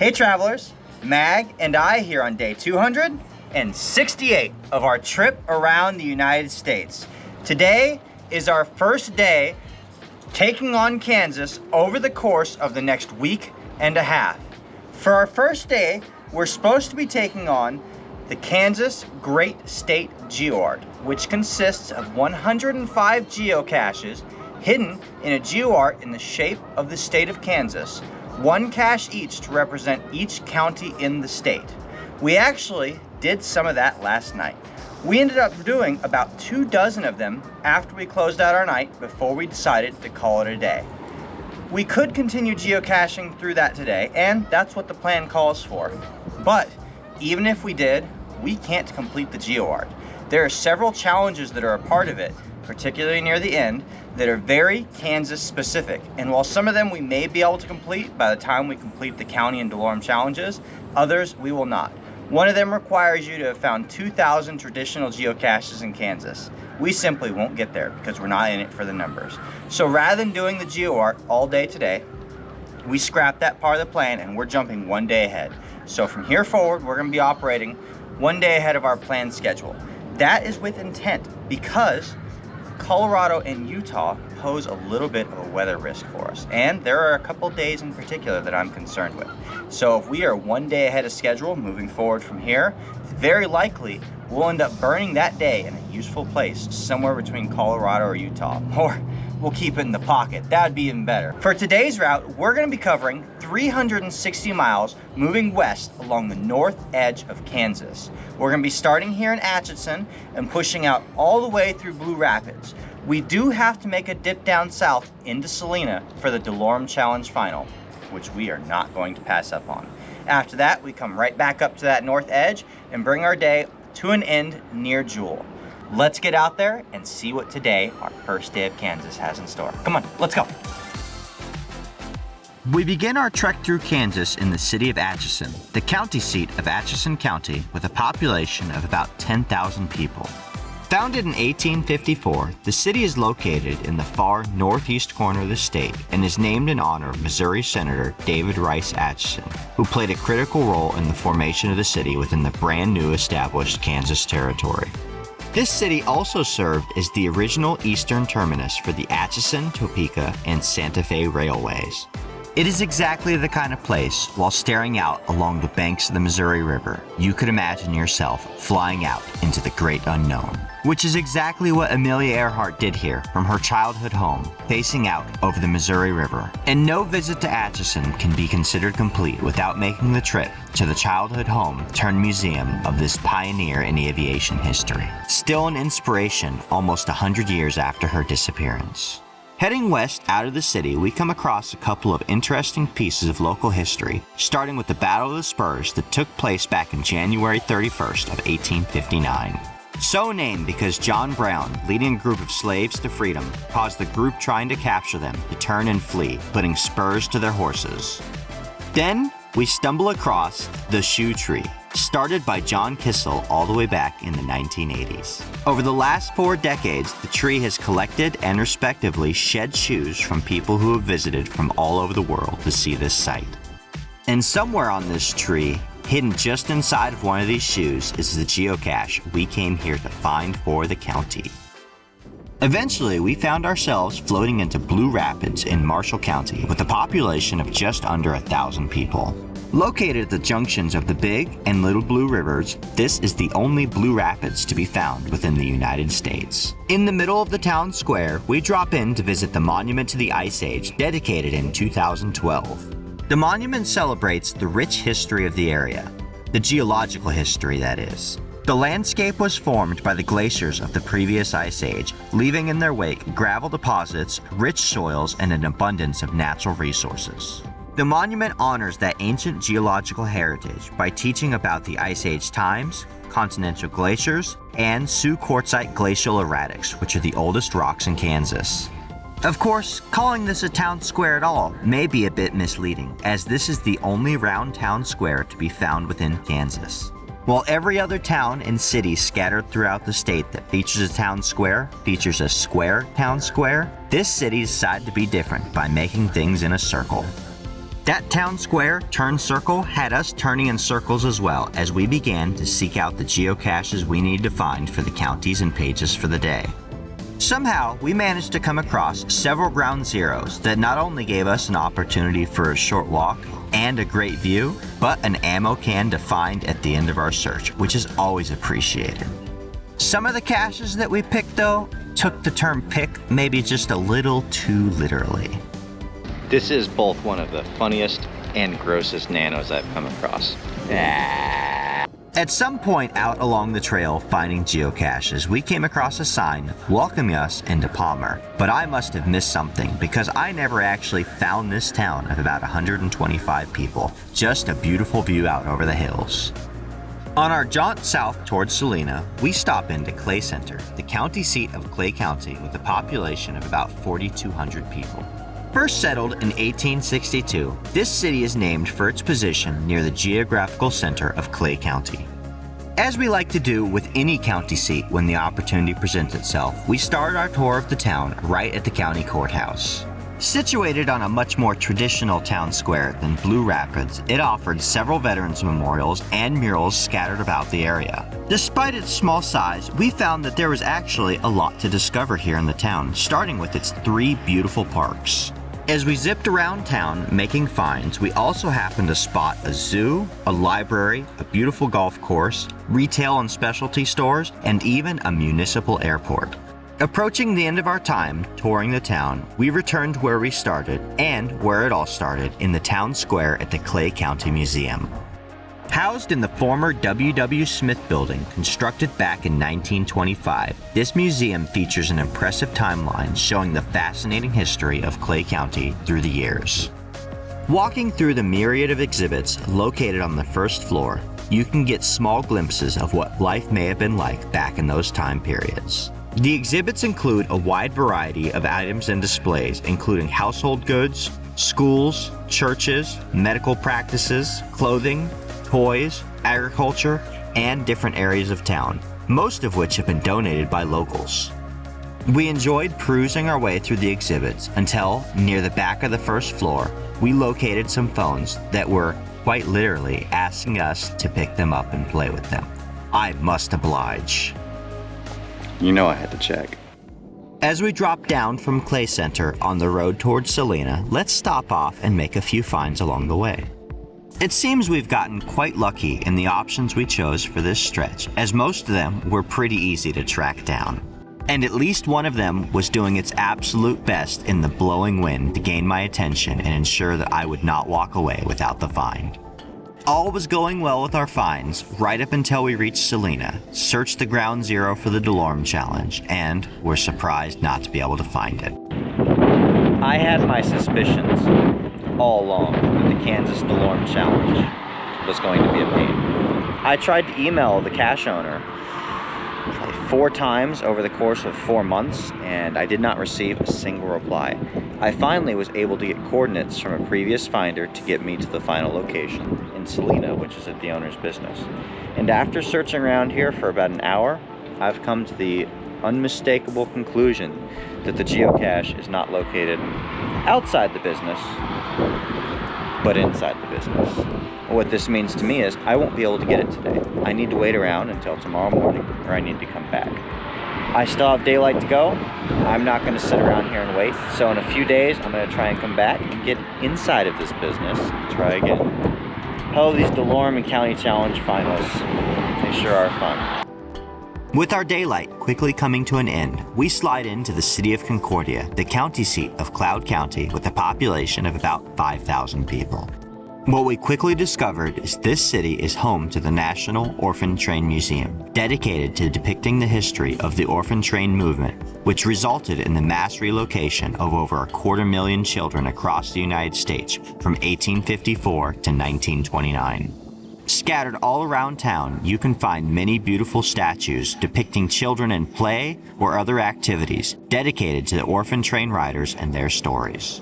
Hey travelers, Mag and I here on day 268 of our trip around the United States. Today is our first day taking on Kansas over the course of the next week and a half. For our first day, we're supposed to be taking on the Kansas Great State GeoArt, which consists of 105 geocaches hidden in a GeoArt in the shape of the state of Kansas, one cache each to represent each county in the state. We actually did some of that last night. We ended up doing about 24 of them after we closed out our night before we decided to call it a day. We could continue geocaching through that today, and that's what the plan calls for. But even if we did, we can't complete the GeoArt. There are several challenges that are a part of it, particularly near the end, that are very Kansas specific. And while some of them we may be able to complete by the time we complete the county and DeLorme challenges, others we will not. One of them requires you to have found 2,000 traditional geocaches in Kansas. We simply won't get there because we're not in it for the numbers. So rather than doing the GeoArt all day today, we scrapped that part of the plan and we're jumping one day ahead. So from here forward, we're going to be operating one day ahead of our planned schedule. That is with intent because Colorado and Utah pose a little bit of a weather risk for us, and there are a couple days in particular that I'm concerned with. So if we are one day ahead of schedule moving forward from here, very likely we'll end up burning that day in a useful place somewhere between Colorado or Utah, or we'll keep it in the pocket. That would be even better. For today's route, we're going to be covering 360 miles moving west along the north edge of Kansas. We're going to be starting here in Atchinson and pushing out all the way through Blue Rapids. We do have to make a dip down south into Salina for the DeLorme Challenge Final, which we are not going to pass up on. After that, we come right back up to that north edge and bring our day to an end near Jewel. Let's get out there and see what today, our first day of Kansas, has in store. Come on, let's go. We begin our trek through Kansas in the city of Atchison, the county seat of Atchison County with a population of about 10,000 people. Founded in 1854, the city is located in the far northeast corner of the state and is named in honor of Missouri Senator David Rice Atchison, who played a critical role in the formation of the city within the brand new established Kansas Territory. This city also served as the original eastern terminus for the Atchison, Topeka, and Santa Fe railways. It is exactly the kind of place, while staring out along the banks of the Missouri River, you could imagine yourself flying out into the great unknown. Which is exactly what Amelia Earhart did here from her childhood home, facing out over the Missouri River. And no visit to Atchison can be considered complete without making the trip to the childhood home turned museum of this pioneer in aviation history. Still an inspiration almost 100 years after her disappearance. Heading west out of the city, we come across a couple of interesting pieces of local history, starting with the Battle of the Spurs that took place back in January 31st of 1859. So named because John Brown, leading a group of slaves to freedom, caused the group trying to capture them to turn and flee, putting spurs to their horses. Then, we stumble across the Shoe Tree, started by John Kissel all the way back in the 1980s. Over the last 4 decades, the tree has collected and respectively shed shoes from people who have visited from all over the world to see this site. And somewhere on this tree, hidden just inside of one of these shoes, is the geocache we came here to find for the county. Eventually, we found ourselves floating into Blue Rapids in Marshall County with a population of just under 1,000 people. Located at the junctions of the Big and Little Blue Rivers, this is the only Blue Rapids to be found within the United States. In the middle of the town square, we drop in to visit the Monument to the Ice Age, dedicated in 2012. The monument celebrates the rich history of the area, the geological history that is. The landscape was formed by the glaciers of the previous ice age, leaving in their wake gravel deposits, rich soils, and an abundance of natural resources. The monument honors that ancient geological heritage by teaching about the Ice Age times, continental glaciers, and Sioux Quartzite glacial erratics, which are the oldest rocks in Kansas. Of course, calling this a town square at all may be a bit misleading, as this is the only round town square to be found within Kansas. While every other town and city scattered throughout the state that features a town square features a square town square, this city decided to be different by making things in a circle. That town square turn circle had us turning in circles as well as we began to seek out the geocaches we needed to find for the counties and pages for the day. Somehow, we managed to come across several ground zeros that not only gave us an opportunity for a short walk and a great view, but an ammo can to find at the end of our search, which is always appreciated. Some of the caches that we picked, though, took the term pick maybe just a little too literally. This is both one of the funniest and grossest nanos I've come across. At some point out along the trail finding geocaches, we came across a sign welcoming us into Palmer. But I must have missed something because I never actually found this town of about 125 people. Just a beautiful view out over the hills. On our jaunt south towards Salina, we stop into Clay Center, the county seat of Clay County with a population of about 4,200 people. First settled in 1862, this city is named for its position near the geographical center of Clay County. As we like to do with any county seat when the opportunity presents itself, we start our tour of the town right at the county courthouse. Situated on a much more traditional town square than Blue Rapids, it offered several veterans memorials and murals scattered about the area. Despite its small size, we found that there was actually a lot to discover here in the town, starting with its 3 beautiful parks. As we zipped around town making finds, we also happened to spot a zoo, a library, a beautiful golf course, retail and specialty stores, and even a municipal airport. Approaching the end of our time touring the town, we returned where we started and where it all started, in the town square at the Clay County Museum. Housed in the former W.W. Smith building, constructed back in 1925, this museum features an impressive timeline showing the fascinating history of Clay County through the years. Walking through the myriad of exhibits located on the first floor, you can get small glimpses of what life may have been like back in those time periods. The exhibits include a wide variety of items and displays, including household goods, schools, churches, medical practices, clothing, toys, agriculture, and different areas of town, most of which have been donated by locals. We enjoyed perusing our way through the exhibits until, near the back of the first floor, we located some phones that were, quite literally, asking us to pick them up and play with them. I must oblige. You know I had to check. As we drop down from Clay Center on the road towards Salina, let's stop off and make a few finds along the way. It seems we've gotten quite lucky in the options we chose for this stretch, as most of them were pretty easy to track down. And at least one of them was doing its absolute best in the blowing wind to gain my attention and ensure that I would not walk away without the find. All was going well with our finds right up until we reached Salina, searched the ground zero for the DeLorme challenge, and were surprised not to be able to find it. I had my suspicions all along that the Kansas DeLorme challenge was going to be a pain. I tried to email the cache owner probably 4 times over the course of 4 months, and I did not receive a single reply. I finally was able to get coordinates from a previous finder to get me to the final location in Salina, which is at the owner's business. And after searching around here for about an hour, I've come to the unmistakable conclusion that the geocache is not located outside the business, but inside the business. What this means to me is I won't be able to get it today. I need to wait around until tomorrow morning, or I need to come back. I still have daylight to go. I'm not going to sit around here and wait. So in a few days, I'm going to try and come back and get inside of this business. Try again. Oh, these DeLorme and County Challenge finals. They sure are fun. With our daylight quickly coming to an end, we slide into the city of Concordia, the county seat of Cloud County with a population of about 5,000 people. What we quickly discovered is this city is home to the National Orphan Train Museum, dedicated to depicting the history of the Orphan Train movement, which resulted in the mass relocation of over 250,000 children across the United States from 1854 to 1929. Scattered all around town, you can find many beautiful statues depicting children in play or other activities dedicated to the Orphan Train riders and their stories.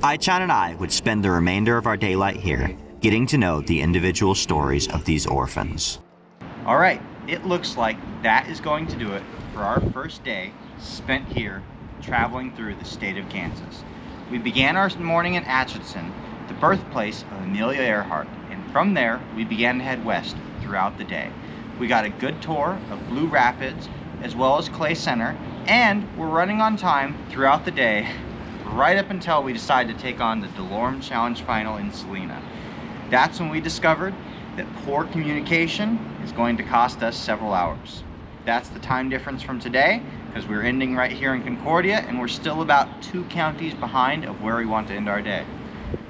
Atchinson and I would spend the remainder of our daylight here, getting to know the individual stories of these orphans. All right, it looks like that is going to do it for our first day spent here traveling through the state of Kansas. We began our morning in Atchinson, the birthplace of Amelia Earhart, and from there we began to head west throughout the day. We got a good tour of Blue Rapids as well as Clay Center, and we're running on time throughout the day right up until we decided to take on the DeLorme Challenge Final in Salina. That's when we discovered that poor communication is going to cost us several hours. That's the time difference from today, because we're ending right here in Concordia and we're still about 2 counties behind of where we want to end our day.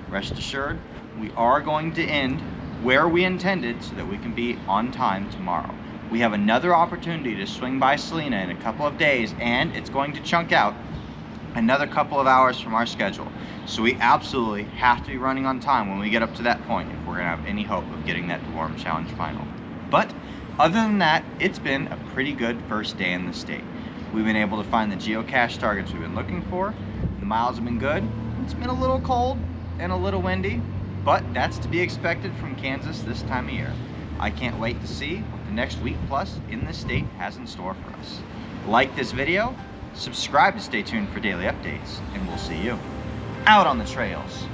Rest assured, we are going to end where we intended so that we can be on time tomorrow. We have another opportunity to swing by Salina in a couple of days, and it's going to chunk out another couple of hours from our schedule. So we absolutely have to be running on time when we get up to that point if we're going to have any hope of getting that DeLorme Challenge Final. But other than that, it's been a pretty good first day in the state. We've been able to find the geocache targets we've been looking for. The miles have been good. It's been a little cold and a little windy, but that's to be expected from Kansas this time of year. I can't wait to see what the next week plus in this state has in store for us. Like this video, subscribe to stay tuned for daily updates, and we'll see you out on the trails.